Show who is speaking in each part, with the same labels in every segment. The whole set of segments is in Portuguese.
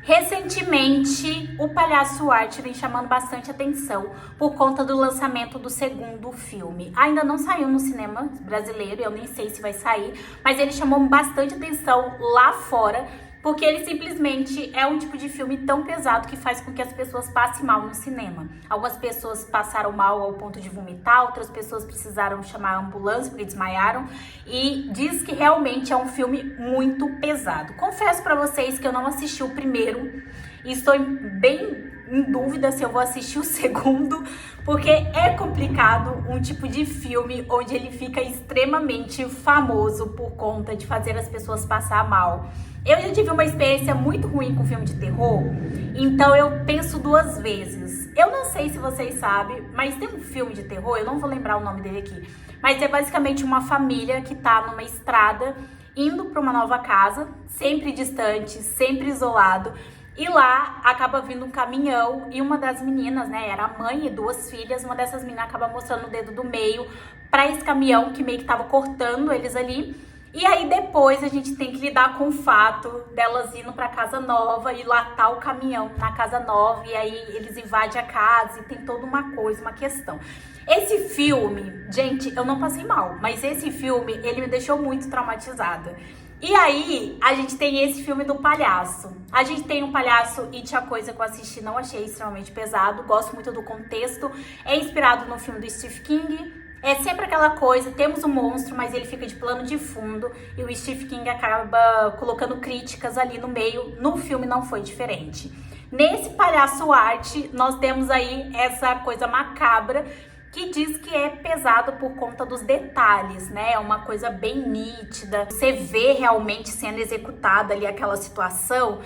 Speaker 1: Recentemente, o Palhaço Arte vem chamando bastante atenção por conta do lançamento do segundo filme. Ainda não saiu no cinema brasileiro, eu nem sei se vai sair, mas ele chamou bastante atenção lá fora, porque ele simplesmente é um tipo de filme tão pesado que faz com que as pessoas passem mal no cinema. Algumas pessoas passaram mal ao ponto de vomitar, outras pessoas precisaram chamar a ambulância porque desmaiaram, e diz que realmente é um filme muito pesado. Confesso pra vocês que eu não assisti o primeiro e estou bem em dúvida se eu vou assistir o segundo, porque é complicado um tipo de filme onde ele fica extremamente famoso por conta de fazer as pessoas passar mal. Eu já tive uma experiência muito ruim com filme de terror, então eu penso duas vezes. Eu não sei se vocês sabem, mas tem um filme de terror, eu não vou lembrar o nome dele aqui, mas é basicamente uma família que tá numa estrada indo para uma nova casa, sempre distante, sempre isolado. E lá acaba vindo um caminhão e uma das meninas, né, era a mãe e duas filhas, uma dessas meninas acaba mostrando o dedo do meio para esse caminhão que meio que tava cortando eles ali. E aí depois a gente tem que lidar com o fato delas indo para casa nova e lá tá o caminhão na casa nova e aí eles invadem a casa e tem toda uma coisa, uma questão. Esse filme, gente, eu não passei mal, mas esse filme, ele me deixou muito traumatizada. E aí, a gente tem esse filme do palhaço. A gente tem um palhaço e tinha coisa que eu assisti, não achei extremamente pesado. Gosto muito do contexto. É inspirado no filme do Stephen King. É sempre aquela coisa, temos um monstro, mas ele fica de plano de fundo. E o Stephen King acaba colocando críticas ali no meio. No filme não foi diferente. Nesse Palhaço Arte, nós temos aí essa coisa macabra que diz que é pesado por conta dos detalhes, né? É uma coisa bem nítida. Você vê realmente sendo executada ali aquela situação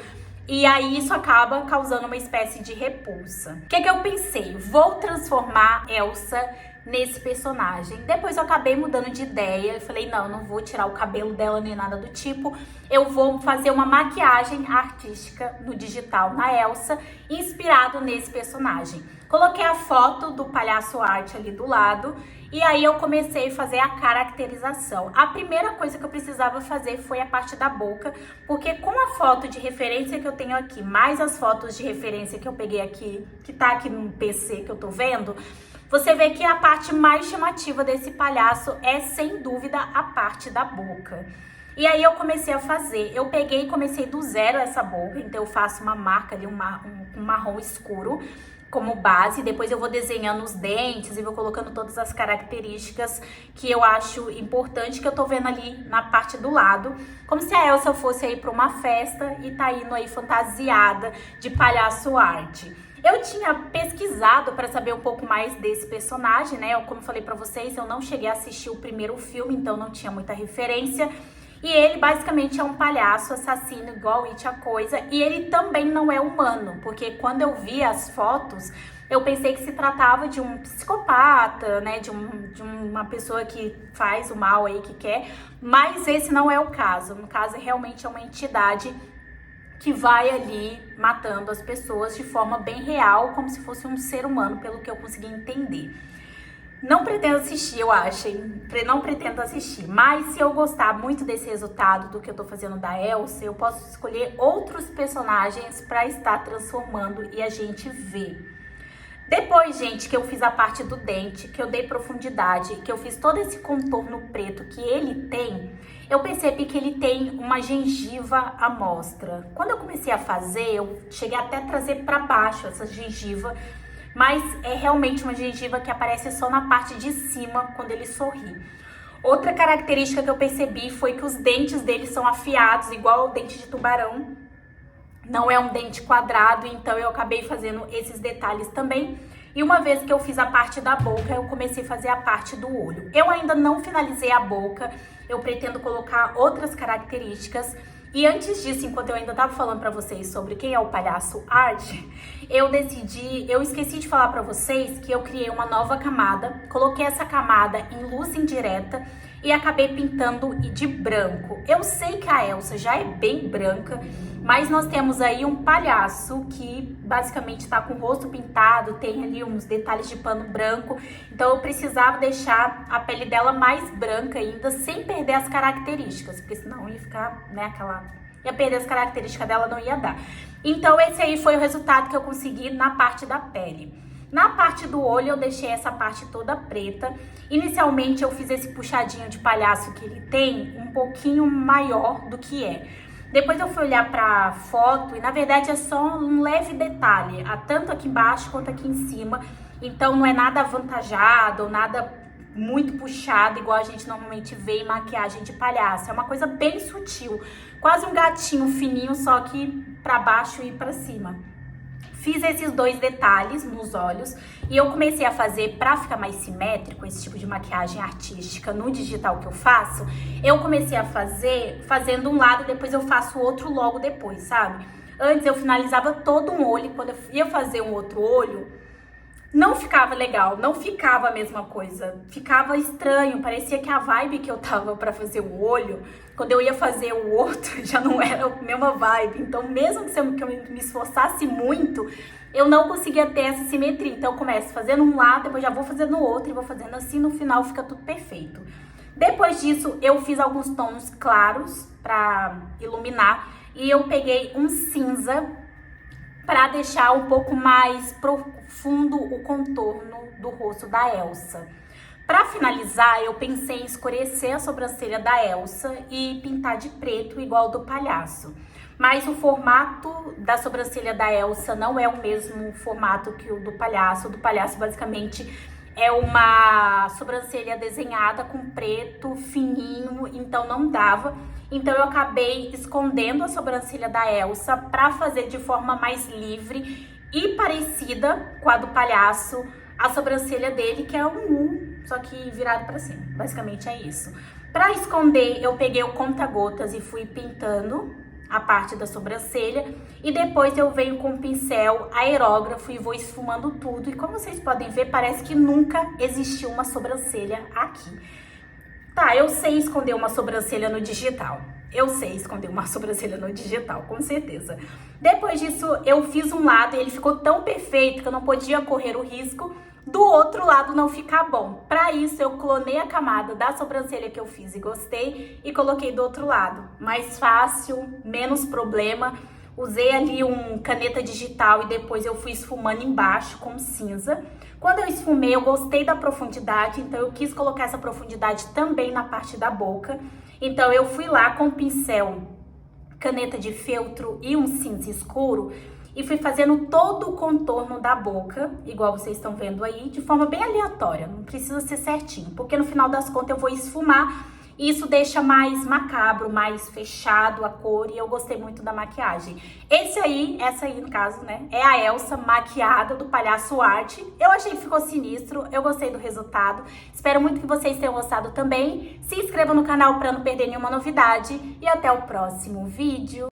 Speaker 1: e aí isso acaba causando uma espécie de repulsa. O que eu pensei? Vou transformar Elsa nesse personagem. Depois eu acabei mudando de ideia. Eu falei, não vou tirar o cabelo dela nem nada do tipo. Eu vou fazer uma maquiagem artística no digital na Elsa, inspirado nesse personagem. Coloquei a foto do Palhaço Arte ali do lado e aí eu comecei a fazer a caracterização. A primeira coisa que eu precisava fazer foi a parte da boca, porque com a foto de referência que eu tenho aqui, mais as fotos de referência que eu peguei aqui, que tá aqui no PC que eu tô vendo, você vê que a parte mais chamativa desse palhaço é, sem dúvida, a parte da boca. E aí eu comecei a fazer, eu peguei e comecei do zero essa boca, então eu faço uma marca ali, um marrom escuro como base, depois eu vou desenhando os dentes e vou colocando todas as características que eu acho importante, que eu tô vendo ali na parte do lado, como se a Elsa fosse aí pra uma festa e tá indo aí fantasiada de Palhaço Arte. Eu tinha pesquisado para saber um pouco mais desse personagem, né? Como eu falei pra vocês, eu não cheguei a assistir o primeiro filme, então não tinha muita referência. E ele basicamente é um palhaço assassino igual It a Coisa. E ele também não é humano, porque quando eu vi as fotos, eu pensei que se tratava de um psicopata, né? De uma pessoa que faz o mal aí, que quer. Mas esse não é o caso. No caso, realmente é uma entidade que vai ali matando as pessoas de forma bem real, como se fosse um ser humano, pelo que eu consegui entender. Não pretendo assistir, eu acho, hein? Não pretendo assistir, mas se eu gostar muito desse resultado do que eu tô fazendo da Elsa, eu posso escolher outros personagens pra estar transformando e a gente vê. Depois, gente, que eu fiz a parte do dente, que eu dei profundidade, que eu fiz todo esse contorno preto que ele tem, eu percebi que ele tem uma gengiva à mostra. Quando eu comecei a fazer, eu cheguei até a trazer pra baixo essa gengiva, mas é realmente uma gengiva que aparece só na parte de cima quando ele sorri. Outra característica que eu percebi foi que os dentes dele são afiados, igual o dente de tubarão. Não é um dente quadrado, então eu acabei fazendo esses detalhes também. E uma vez que eu fiz a parte da boca, eu comecei a fazer a parte do olho. Eu ainda não finalizei a boca, eu pretendo colocar outras características. E antes disso, enquanto eu ainda tava falando pra vocês sobre quem é o Palhaço Arte, eu esqueci de falar pra vocês que eu criei uma nova camada, coloquei essa camada em luz indireta e acabei pintando de branco. Eu sei que a Elsa já é bem branca, mas nós temos aí um palhaço que basicamente tá com o rosto pintado, tem ali uns detalhes de pano branco, então eu precisava deixar a pele dela mais branca ainda, sem perder as características, porque senão ia ficar, né, ia perder as características dela, não ia dar. Então esse aí foi o resultado que eu consegui na parte da pele. Na parte do olho eu deixei essa parte toda preta. Inicialmente eu fiz esse puxadinho de palhaço que ele tem um pouquinho maior do que é. Depois eu fui olhar pra foto e na verdade é só um leve detalhe, tanto aqui embaixo quanto aqui em cima. Então não é nada avantajado ou nada muito puxado, igual a gente normalmente vê em maquiagem de palhaço. É uma coisa bem sutil, quase um gatinho fininho, só que pra baixo e pra cima. Fiz esses dois detalhes nos olhos e eu comecei a fazer, pra ficar mais simétrico, esse tipo de maquiagem artística no digital que eu faço, eu comecei a fazer, fazendo um lado, depois eu faço o outro logo depois, sabe? Antes eu finalizava todo um olho, quando eu ia fazer um outro olho, não ficava legal, não ficava a mesma coisa, ficava estranho, parecia que a vibe que eu tava pra fazer o olho, quando eu ia fazer o outro, já não era a mesma vibe. Então mesmo que eu me esforçasse muito, eu não conseguia ter essa simetria. Então eu começo fazendo um lado, depois já vou fazendo o outro e vou fazendo assim, no final fica tudo perfeito. Depois disso eu fiz alguns tons claros pra iluminar e eu peguei um cinza para deixar um pouco mais profundo o contorno do rosto da Elsa. Para finalizar, eu pensei em escurecer a sobrancelha da Elsa e pintar de preto igual do palhaço. Mas o formato da sobrancelha da Elsa não é o mesmo formato que o do palhaço. O do palhaço basicamente é uma sobrancelha desenhada com preto, fininho, então não dava. Então eu acabei escondendo a sobrancelha da Elsa para fazer de forma mais livre e parecida com a do palhaço, a sobrancelha dele, que é um U, só que virado para cima. Basicamente é isso. Para esconder, eu peguei o conta-gotas e fui pintando a parte da sobrancelha e depois eu venho com o pincel aerógrafo e vou esfumando tudo. E como vocês podem ver, parece que nunca existiu uma sobrancelha aqui. Tá, eu sei esconder uma sobrancelha no digital. Eu sei esconder uma sobrancelha no digital, com certeza. Depois disso, eu fiz um lado e ele ficou tão perfeito que eu não podia correr o risco do outro lado não ficar bom. Para isso, eu clonei a camada da sobrancelha que eu fiz e gostei e coloquei do outro lado. Mais fácil, menos problema. Usei ali um caneta digital e depois eu fui esfumando embaixo com cinza. Quando eu esfumei, eu gostei da profundidade, então eu quis colocar essa profundidade também na parte da boca. Então eu fui lá com o pincel, caneta de feltro e um cinza escuro e fui fazendo todo o contorno da boca, igual vocês estão vendo aí, de forma bem aleatória, não precisa ser certinho, porque no final das contas eu vou esfumar. Isso deixa mais macabro, mais fechado a cor e eu gostei muito da maquiagem. Essa aí no caso, né, é a Elsa maquiada do Palhaço Art. Eu achei que ficou sinistro, eu gostei do resultado. Espero muito que vocês tenham gostado também. Se inscreva no canal para não perder nenhuma novidade e até o próximo vídeo.